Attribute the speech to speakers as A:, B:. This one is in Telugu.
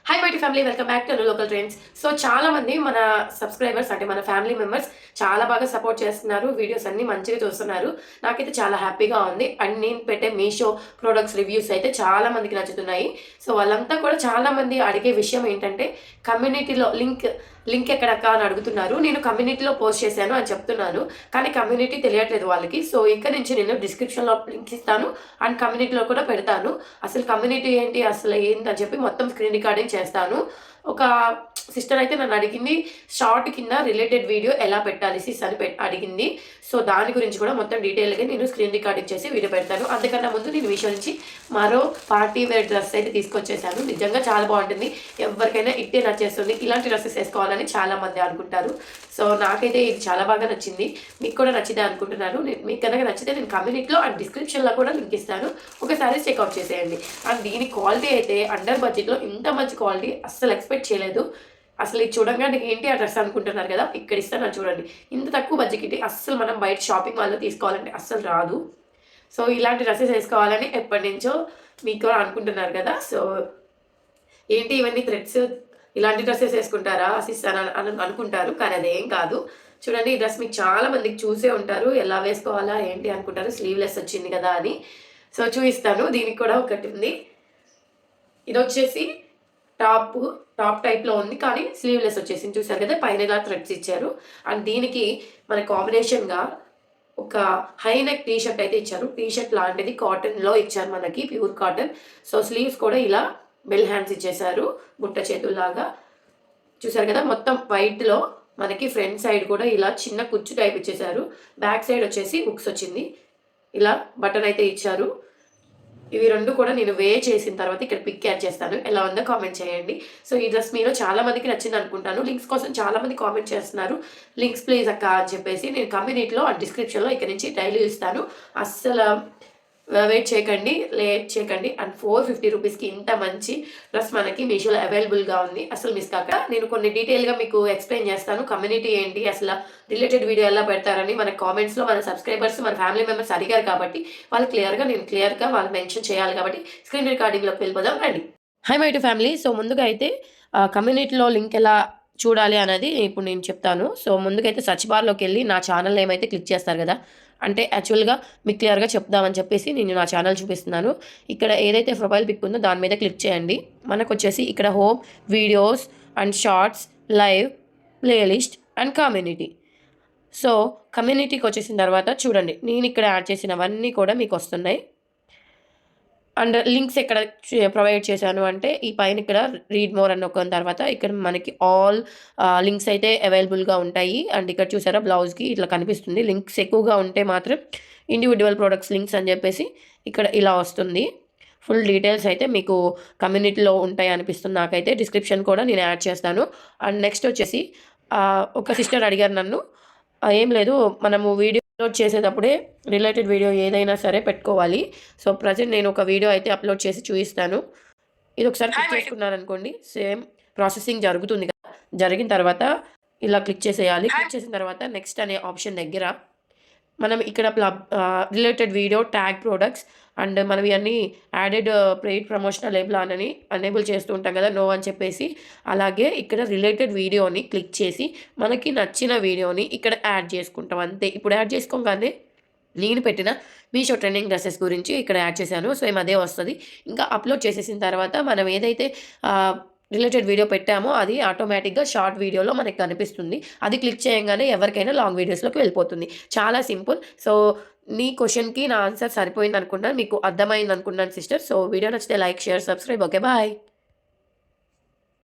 A: Hi my family, welcome back to local trends. So చాలా మంది మన సబ్స్క్రైబర్స్ అంటే మన ఫ్యామిలీ మెంబర్స్ చాలా బాగా సపోర్ట్ చేస్తున్నారు, వీడియోస్ అన్ని మంచిగా చూస్తున్నారు. నాకైతే చాలా హ్యాపీగా ఉంది. అండ్ నేను పెట్టే మీషో ప్రొడక్ట్స్ రివ్యూస్ అయితే చాలా మందికి నచ్చుతున్నాయి. సో వాళ్ళంతా కూడా చాలా మంది అడిగే విషయం ఏంటంటే కమ్యూనిటీలో లింక్ ఎక్కడక్క అని అడుగుతున్నారు. నేను కమ్యూనిటీలో పోస్ట్ చేశాను అని చెప్తున్నాను, కానీ కమ్యూనిటీ తెలియట్లేదు వాళ్ళకి. సో ఇక్కడ నుంచి నేను డిస్క్రిప్షన్లో లింక్ ఇస్తాను అండ్ కమ్యూనిటీలో కూడా పెడతాను. అసలు కమ్యూనిటీ ఏంటి, అసలు ఏంటని చెప్పి మొత్తం స్క్రీన్ రికార్డింగ్ చేస్తాను. ఒక సిస్టర్ అయితే నన్ను అడిగింది, షార్ట్ కింద రిలేటెడ్ వీడియో ఎలా పెట్టాలి సిస్ అని అడిగింది. సో దాని గురించి కూడా మొత్తం డీటెయిల్గా నేను స్క్రీన్ రికార్డింగ్ చేసి వీడియో పెడతాను. అందుకన్నా ముందు నేను మీషో నుంచి మరో పార్టీ వేర్ డ్రెస్ అయితే తీసుకొచ్చేసాను. నిజంగా చాలా బాగుంటుంది, ఎవరికైనా ఇట్టే నచ్చేస్తుంది. ఇలాంటి డ్రెస్సెస్ వేసుకోవాలని చాలా మంది అనుకుంటారు. సో నాకైతే ఇది చాలా బాగా నచ్చింది, మీకు కూడా నచ్చితే అనుకుంటున్నాను. మీకు కనుక నచ్చితే నేను కమ్యూనిటీలో అండ్ డిస్క్రిప్షన్లో కూడా లింక్ ఇస్తాను, ఒకసారి చెక్అవుట్ చేసేయండి. అండ్ దీని క్వాలిటీ అయితే అండర్ బడ్జెట్లో ఇంత మంచి క్వాలిటీ అస్సలు ఎక్స్పెక్ట్ చేయలేదు. అసలు ఇది చూడంగానే ఏంటి ఆ డ్రెస్ అనుకుంటున్నారు కదా, ఇక్కడ ఇస్తాను చూడండి. ఇంత తక్కువ బడ్జెట్ అస్సలు మనం బయట షాపింగ్ మాల్లో తీసుకోవాలంటే అస్సలు రాదు. సో ఇలాంటి డ్రెస్సెస్ వేసుకోవాలని ఎప్పటి నుంచో మీకు కూడా అనుకుంటున్నారు కదా. సో ఏంటి ఇవన్నీ థ్రెడ్స్, ఇలాంటి డ్రెస్సెస్ వేసుకుంటారా అసిస్తాను అని అనుకుంటారు, కానీ అదేం కాదు. చూడండి, ఈ డ్రెస్ మీకు చాలా మందికి చూసే ఉంటారు, ఎలా వేసుకోవాలా ఏంటి అనుకుంటారు. స్లీవ్లెస్ వచ్చింది కదా అని. సో చూపిస్తాను. దీనికి కూడా ఒకటి ఉంది. ఇది వచ్చేసి టాప్ టైప్లో ఉంది, కానీ స్లీవ్లెస్ వచ్చేసింది. చూసారు కదా, పైన ఇలా థ్రెడ్స్ ఇచ్చారు. అండ్ దీనికి మన కాంబినేషన్గా ఒక హై నెక్ టీ షర్ట్ అయితే ఇచ్చారు. టీ షర్ట్ లాంటిది కాటన్లో ఇచ్చారు మనకి, ప్యూర్ కాటన్. సో స్లీవ్స్ కూడా ఇలా బెల్ హ్యాండ్స్ ఇచ్చేసారు, బుట్ట చేతుల్లాగా. చూసారు కదా, మొత్తం వైట్లో మనకి ఫ్రంట్ సైడ్ కూడా ఇలా చిన్న కుచ్చు టైప్ ఇచ్చేసారు. బ్యాక్ సైడ్ వచ్చేసి హుక్స్ వచ్చింది, ఇలా బటన్ అయితే ఇచ్చారు. ఇవి రెండు కూడా నేను చేసిన తర్వాత ఇక్కడ పిక్ యాడ్ చేస్తాను, ఎలా ఉందో కామెంట్ చేయండి. సో ఈ డ్రెస్ మీలో చాలా మందికి నచ్చింది అనుకుంటాను. లింక్స్ కోసం చాలా మంది కామెంట్ చేస్తున్నారు, లింక్స్ ప్లీజ్ అక్క అని చెప్పేసి. నేను కమ్యూనిటీలో అండ్ డిస్క్రిప్షన్లో ఇక్కడ నుంచి డైలీ ఇస్తాను. అస్సలు లేట్ చేయకండి. అండ్ 450 రూపీస్కి ఇంత మంచి డ్రెస్ మనకి మీషోలో అవైలబుల్గా ఉంది, అసలు మిస్ కాక. నేను కొన్ని డీటెయిల్గా మీకు ఎక్స్ప్లెయిన్ చేస్తాను, కమ్యూనిటీ ఏంటి, అసలు రిలేటెడ్ వీడియో ఎలా పెడతారని. మన కామెంట్స్లో మన సబ్స్క్రైబర్స్ మన ఫ్యామిలీ మెంబర్స్ అడిగారు కాబట్టి వాళ్ళు క్లియర్గా వాళ్ళు మెన్షన్ చేయాలి కాబట్టి స్క్రీన్ రికార్డింగ్లోకి వెళ్ళిపోదాం రండి. High my to family. So ముందుగా అయితే కమ్యూనిటీలో లింక్ ఎలా చూడాలి అనేది ఇప్పుడు నేను చెప్తాను. సో ముందుకైతే సర్చ్ బార్లోకి వెళ్ళి నా ఛానల్ ఏమైతే క్లిక్ చేస్తారు కదా, అంటే యాక్చువల్గా మీకు క్లియర్గా చెప్దామని చెప్పేసి నేను నా ఛానల్ చూపిస్తున్నాను. ఇక్కడ ఏదైతే ప్రొఫైల్ పిక్ ఉందో దాని మీద క్లిక్ చేయండి. మనకు వచ్చేసి ఇక్కడ home, videos and shorts, live, playlist and community. So కమ్యూనిటీకి వచ్చేసిన తర్వాత చూడండి, నేను ఇక్కడ యాడ్ చేసినవన్నీ కూడా మీకు వస్తున్నాయి. అండ్ లింక్స్ ఎక్కడ ప్రొవైడ్ చేశాను అంటే ఈ పైన ఇక్కడ రీడ్ మోర్ అని నొక్కిన తర్వాత ఇక్కడ మనకి ఆల్ లింక్స్ అయితే అవైలబుల్గా ఉంటాయి. అండ్ ఇక్కడ చూసారా, బ్లౌజ్కి ఇట్లా కనిపిస్తుంది. లింక్స్ ఎక్కువగా ఉంటే మాత్రం ఇండివిజువల్ ప్రొడక్ట్స్ లింక్స్ అని చెప్పేసి ఇక్కడ ఇలా వస్తుంది. ఫుల్ డీటెయిల్స్ అయితే మీకు కమ్యూనిటీలో ఉంటాయి అనిపిస్తుంది నాకైతే. డిస్క్రిప్షన్ కూడా నేను యాడ్ చేస్తాను. అండ్ నెక్స్ట్ వచ్చేసి ఒక సిస్టర్ అడిగారు నన్ను, ఏం లేదు మనము వీడియో అప్లోడ్ చేసేటప్పుడే రిలేటెడ్ వీడియో ఏదైనా సరే పెట్టుకోవాలి. సో ప్రజెంట్ నేను ఒక వీడియో అయితే అప్లోడ్ చేసి చూపిస్తాను. ఇది ఒకసారి క్లిక్ చేసుకున్నారనుకోండి, సేమ్ ప్రాసెసింగ్ జరుగుతుంది కదా. జరిగిన తర్వాత ఇలా క్లిక్ చేసేయాలి. క్లిక్ చేసిన తర్వాత నెక్స్ట్ అనే ఆప్షన్ దగ్గర మనం ఇక్కడ related video, tag products and మనం ఇవన్నీ యాడెడ్ పెయిడ్ ప్రమోషనల్ లేబుల్ అని అనేబుల్ చేస్తూ ఉంటాం కదా, నో అని చెప్పేసి. అలాగే ఇక్కడ రిలేటెడ్ వీడియోని క్లిక్ చేసి మనకి నచ్చిన వీడియోని ఇక్కడ యాడ్ చేసుకుంటాం, అంతే. ఇప్పుడు యాడ్ చేసుకోగానే నేను పెట్టిన మీషో ట్రెండింగ్ డ్రెస్సెస్ గురించి ఇక్కడ యాడ్ చేశాను. సో అదే వస్తుంది. ఇంకా అప్లోడ్ చేసేసిన తర్వాత మనం ఏదైతే రిలేటెడ్ వీడియో పెట్టామో అది ఆటోమేటిక్గా షార్ట్ వీడియోలో మనకి కనిపిస్తుంది. అది క్లిక్ చేయగానే ఎవరికైనా లాంగ్ వీడియోస్లోకి వెళ్ళిపోతుంది. చాలా సింపుల్. సో నీ క్వశ్చన్కి నా ఆన్సర్ సరిపోయింది అనుకున్నాను, మీకు అర్థమైంది అనుకున్నాను సిస్టర్. సో వీడియో నచ్చితే like, share, subscribe. Okay, bye.